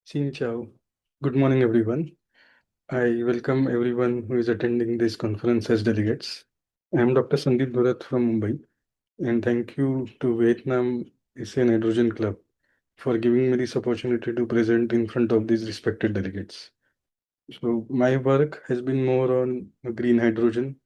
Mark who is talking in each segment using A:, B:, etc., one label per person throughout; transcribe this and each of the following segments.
A: Xin chào. Good morning, everyone. I welcome everyone who is attending this conference as delegates. I am Dr. Sandeep Dhurat from Mumbai, and thank you to Vietnam Asian Hydrogen Club for giving me this opportunity to present in front of these respected delegates. So, my work has been more on green hydrogen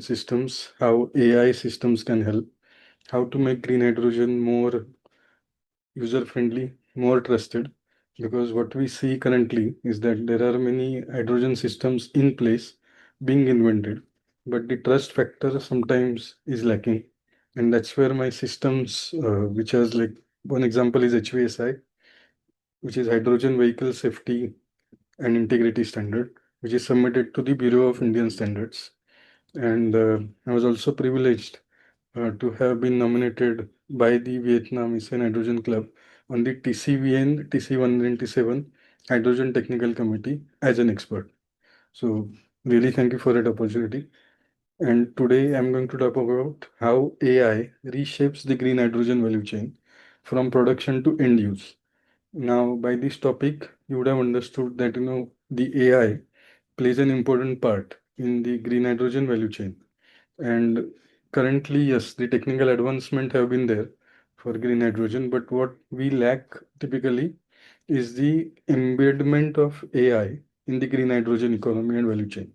A: systems, how AI systems can help, how to make green hydrogen more user friendly, more trusted, because what we see currently is that there are many hydrogen systems in place being invented, but the trust factor sometimes is lacking. And that's where my systems, which has like one example is HVSI, which is Hydrogen Vehicle Safety and Integrity Standard, which is submitted to the Bureau of Indian Standards. And I was also privileged to have been nominated by the Vietnam Asian Hydrogen Club on the TCVN TC197 Hydrogen Technical Committee as an expert. So, really thank you for that opportunity. And today I'm going to talk about how AI reshapes the green hydrogen value chain from production to end use. Now, by this topic, you would have understood that the AI plays an important part in the green hydrogen value chain. And currently, yes, the technical advancement have been there for green hydrogen, but what we lack typically is the embedment of AI in the green hydrogen economy and value chain.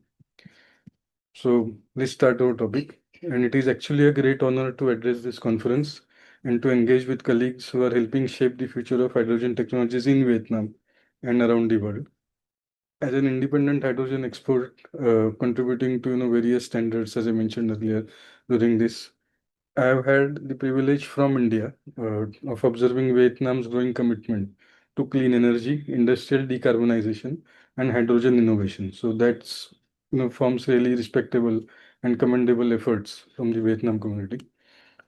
A: So let's start our topic. And it is actually a great honor to address this conference and to engage with colleagues who are helping shape the future of hydrogen technologies in Vietnam and around the world. As an independent hydrogen expert, contributing to various standards, as I mentioned earlier during this, I have had the privilege from India of observing Vietnam's growing commitment to clean energy, industrial decarbonization, and hydrogen innovation. So that's forms really respectable and commendable efforts from the Vietnam community.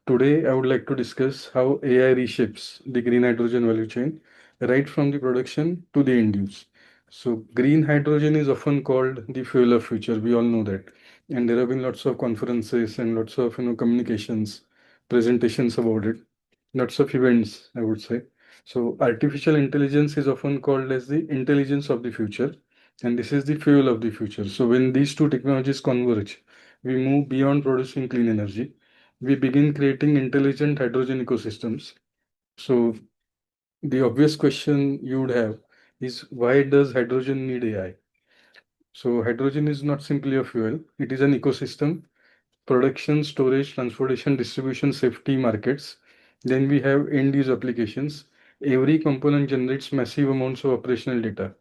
A: Today, I would like to discuss how AI reshapes the green hydrogen value chain, right from the production to the end use. So, green hydrogen is often called the fuel of future. We all know that, and there have been lots of conferences and lots of communications, presentations about it, lots of events, I would say. So, artificial intelligence is often called as the intelligence of the future, and this is the fuel of the future. So, when these two technologies converge, we move beyond producing clean energy, we begin creating intelligent hydrogen ecosystems. So the obvious question you would have is, why does hydrogen need AI? So hydrogen is not simply a fuel, it is an ecosystem: production, storage, transportation, distribution, safety, markets. Then we have end use applications. Every component generates massive amounts of operational data.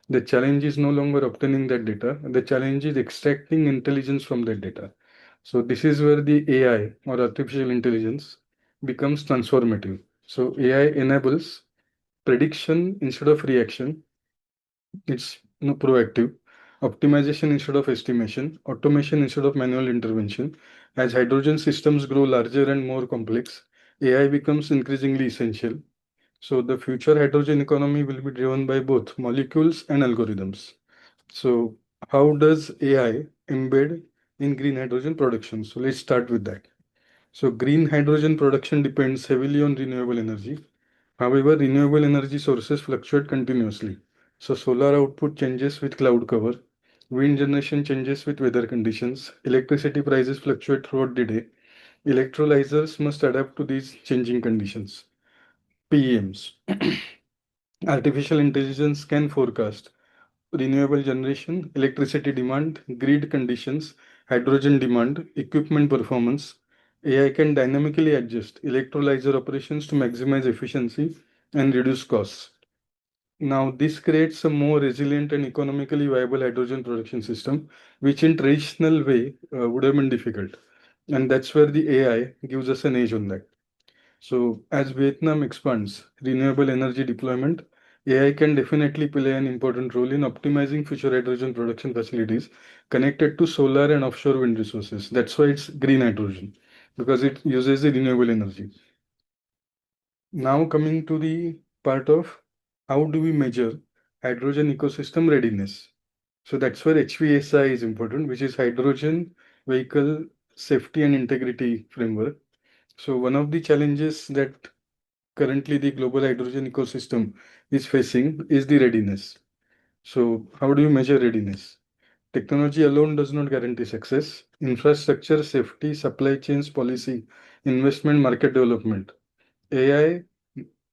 A: The challenge is no longer obtaining that data. The challenge is extracting intelligence from that data. So this is where the AI or artificial intelligence becomes transformative. So AI enables prediction instead of reaction. It's proactive. Optimization instead of estimation. Automation instead of manual intervention. As hydrogen systems grow larger and more complex, AI becomes increasingly essential. So the future hydrogen economy will be driven by both molecules and algorithms. So how does AI embed in green hydrogen production? So let's start with that. So green hydrogen production depends heavily on renewable energy. However, renewable energy sources fluctuate continuously. So solar output changes with cloud cover, wind generation changes with weather conditions, electricity prices fluctuate throughout the day. Electrolyzers must adapt to these changing conditions. PEMs. Artificial intelligence can forecast renewable generation, electricity demand, grid conditions, hydrogen demand, equipment performance. AI can dynamically adjust electrolyzer operations to maximize efficiency and reduce costs. Now, this creates a more resilient and economically viable hydrogen production system, which in traditional way would have been difficult. And that's where the AI gives us an edge on that. So, as Vietnam expands renewable energy deployment, AI can definitely play an important role in optimizing future hydrogen production facilities connected to solar and offshore wind resources. That's why it's green hydrogen, because it uses the renewable energy. Now, coming to the part of how do we measure hydrogen ecosystem readiness? So, that's where HVSI is important, which is Hydrogen Vehicle Safety and Integrity Framework. So, one of the challenges that currently the global hydrogen ecosystem is facing is the readiness. So, how do you measure readiness? Technology alone does not guarantee success. Infrastructure, safety, supply chains, policy, investment, market development, AI,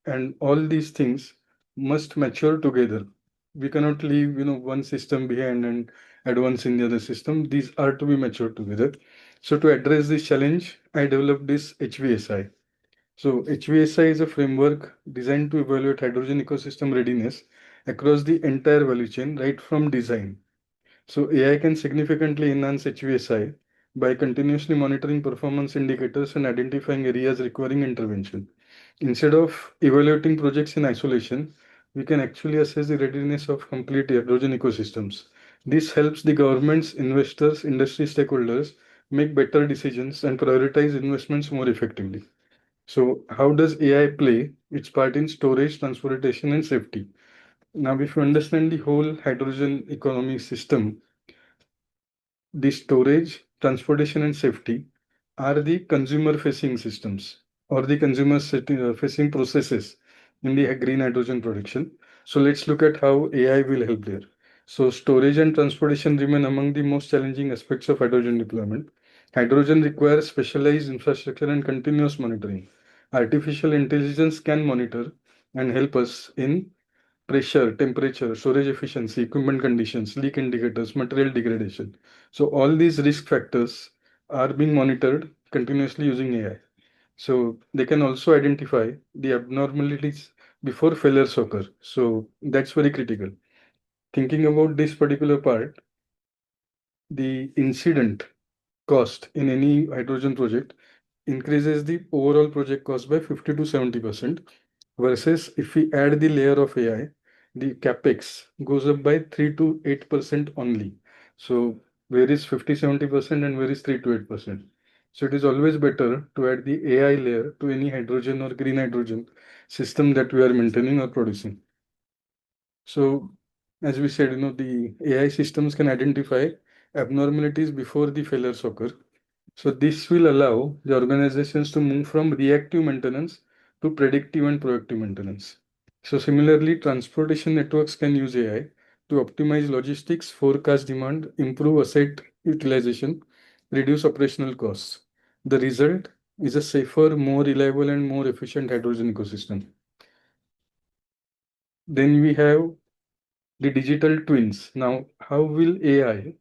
A: and all these things must mature together. We cannot leave, one system behind and advance in the other system. These are to be matured together. So to address this challenge, I developed this HVSI. So HVSI is a framework designed to evaluate hydrogen ecosystem readiness across the entire value chain, right from design. So AI can significantly enhance HVSI by continuously monitoring performance indicators and identifying areas requiring intervention. Instead of evaluating projects in isolation, we can actually assess the readiness of complete hydrogen ecosystems. This helps the governments, investors, industry stakeholders make better decisions and prioritize investments more effectively. So, how does AI play its part in storage, transportation, and safety? Now, if you understand the whole hydrogen economy system, the storage, transportation, and safety are the consumer-facing systems or the consumer-facing processes in the green hydrogen production. So let's look at how AI will help there. So storage and transportation remain among the most challenging aspects of hydrogen deployment. Hydrogen requires specialized infrastructure and continuous monitoring. Artificial intelligence can monitor and help us in pressure, temperature, storage efficiency, equipment conditions, leak indicators, material degradation. So all these risk factors are being monitored continuously using AI. So they can also identify the abnormalities before failures occur. So that's very critical. Thinking about this particular part, the incident cost in any hydrogen project increases the overall project cost by 50 to 70%. Versus if we add the layer of AI, the capex goes up by 3 to 8% only. So where is 50-70% and where is 3 to 8%? So it is always better to add the AI layer to any hydrogen or green hydrogen system that we are maintaining or producing. So as we said, the AI systems can identify abnormalities before the failures occur. So this will allow the organizations to move from reactive maintenance to predictive and proactive maintenance. So similarly, transportation networks can use AI to optimize logistics, forecast demand, improve asset utilization, reduce operational costs. The result is a safer, more reliable, and more efficient hydrogen ecosystem. Then we have the digital twins. Now, how will AI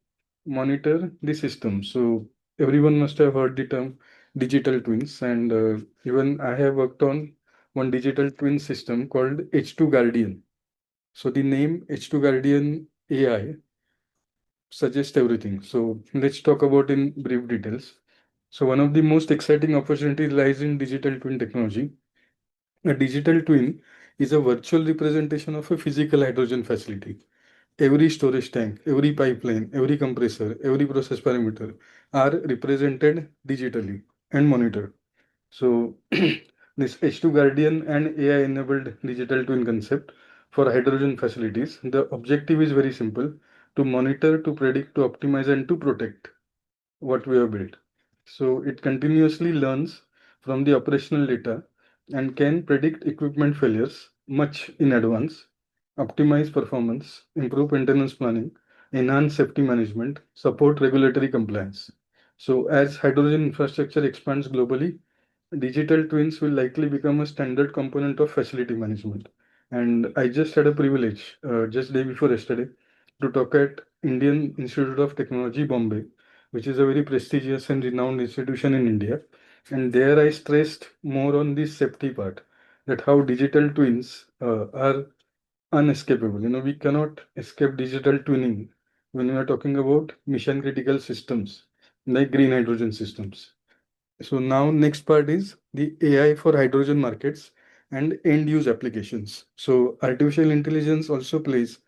A: monitor the system? So everyone must have heard the term digital twins, and even I have worked on one digital twin system called H2 Guardian. So the name H2 Guardian AI suggests everything. So let's talk about in brief details. So one of the most exciting opportunities lies in digital twin technology. A digital twin is a virtual representation of a physical hydrogen facility. Every storage tank, every pipeline, every compressor, every process parameter are represented digitally and monitored. So this H2 Guardian and AI enabled digital twin concept for hydrogen facilities. The objective is very simple: to monitor, to predict, to optimize, and to protect what we have built. So it continuously learns from the operational data and can predict equipment failures much in advance, optimize performance, improve maintenance planning, enhance safety management, support regulatory compliance. So as hydrogen infrastructure expands globally, digital twins will likely become a standard component of facility management. And I just had a privilege, just day before yesterday, to talk at Indian Institute of Technology, Bombay, which is a very prestigious and renowned institution in India. And there I stressed more on the safety part, that how digital twins are unescapable. We cannot escape digital twinning when we are talking about mission critical systems like green hydrogen systems. So now next part is the AI for hydrogen markets and end use applications. So artificial intelligence also plays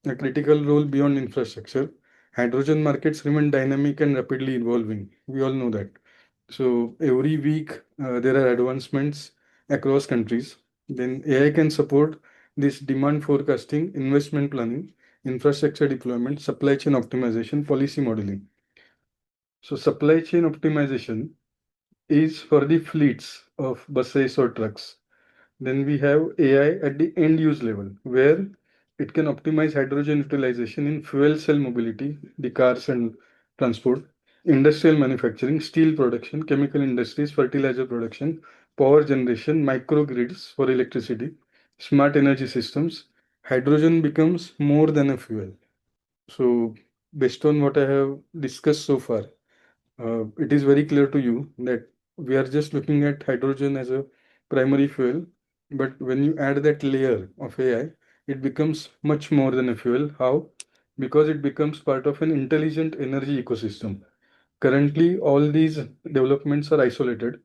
A: a critical role beyond infrastructure. Hydrogen markets remain dynamic and rapidly evolving. We all know that. So every week there are advancements across countries. Then AI can support this demand forecasting, investment planning, infrastructure deployment, supply chain optimization, policy modeling. So supply chain optimization is for the fleets of buses or trucks. Then we have AI at the end use level, where it can optimize hydrogen utilization in fuel cell mobility, the cars and transport, industrial manufacturing, steel production, chemical industries, fertilizer production, power generation, microgrids for electricity, smart energy systems. Hydrogen becomes more than a fuel. So, based on what I have discussed so far, it is very clear to you that we are just looking at hydrogen as a primary fuel, but when you add that layer of AI, it becomes much more than a fuel. How? Because it becomes part of an intelligent energy ecosystem. Currently, all these developments are isolated.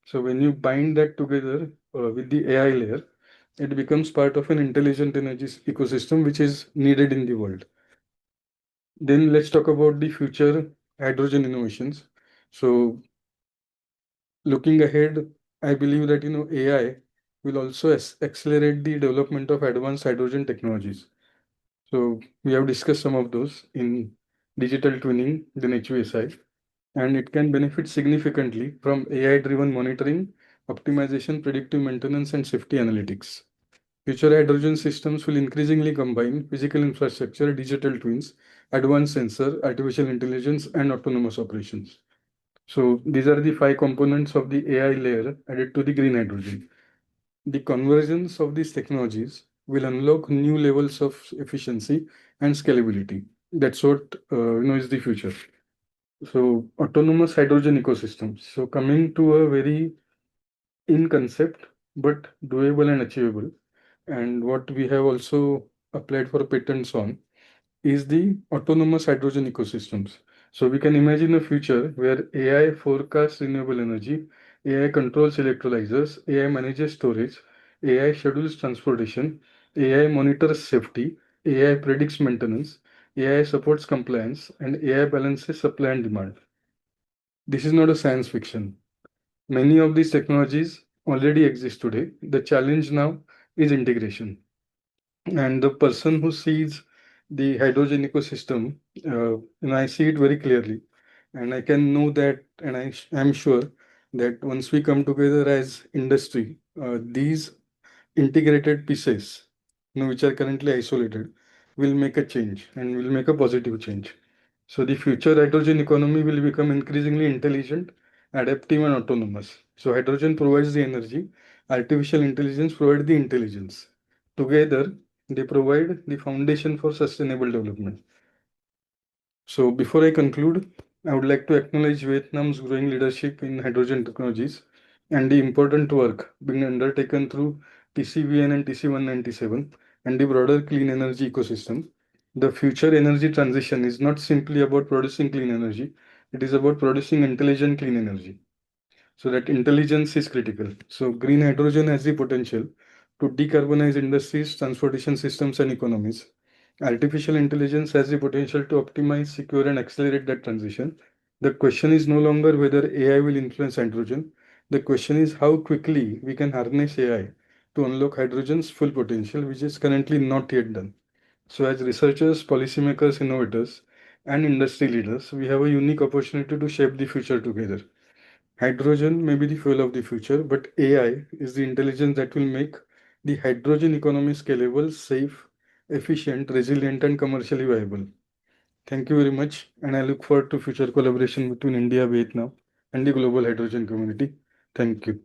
A: So when you bind that together with the AI layer, it becomes part of an intelligent energy ecosystem which is needed in the world. Then let's talk about the future hydrogen innovations. So looking ahead, I believe that AI will also accelerate the development of advanced hydrogen technologies. So we have discussed some of those in digital twinning, then HVSI, and it can benefit significantly from AI-driven monitoring, optimization, predictive maintenance, and safety analytics. Future hydrogen systems will increasingly combine physical infrastructure, digital twins, advanced sensor, artificial intelligence, and autonomous operations. So these are the five components of the AI layer added to the green hydrogen. The convergence of these technologies will unlock new levels of efficiency and scalability. That's what is the future. So autonomous hydrogen ecosystems. So coming to a very in concept but doable and achievable, and what we have also applied for patents on is the autonomous hydrogen ecosystems. So we can imagine a future where AI forecasts renewable energy, AI controls electrolyzers, AI manages storage, AI schedules transportation, AI monitors safety, AI predicts maintenance, AI supports compliance, and AI balances supply and demand. This is not a science fiction. Many of these technologies already exist today. The challenge now is integration. And the person who sees the hydrogen ecosystem, and I see it very clearly, and I can know that, and I'm sure that once we come together as industry, these integrated pieces, which are currently isolated, will make a change and will make a positive change. So the future hydrogen economy will become increasingly intelligent, adaptive, and autonomous. So hydrogen provides the energy, artificial intelligence provides the intelligence. Together, they provide the foundation for sustainable development. So before I conclude, I would like to acknowledge Vietnam's growing leadership in hydrogen technologies and the important work being undertaken through TCVN and TC197 and the broader clean energy ecosystem. The future energy transition is not simply about producing clean energy, it is about producing intelligent clean energy. So that intelligence is critical. So green hydrogen has the potential to decarbonize industries, transportation systems, and economies. Artificial intelligence has the potential to optimize, secure, and accelerate that transition. The question is no longer whether AI will influence hydrogen. The question is how quickly we can harness AI to unlock hydrogen's full potential, which is currently not yet done. So, as researchers, policymakers, innovators, and industry leaders, we have a unique opportunity to shape the future together. Hydrogen may be the fuel of the future, but AI is the intelligence that will make the hydrogen economy scalable, safe, efficient, resilient, and commercially viable. Thank you very much, and I look forward to future collaboration between India, Vietnam, and the global hydrogen community. Thank you.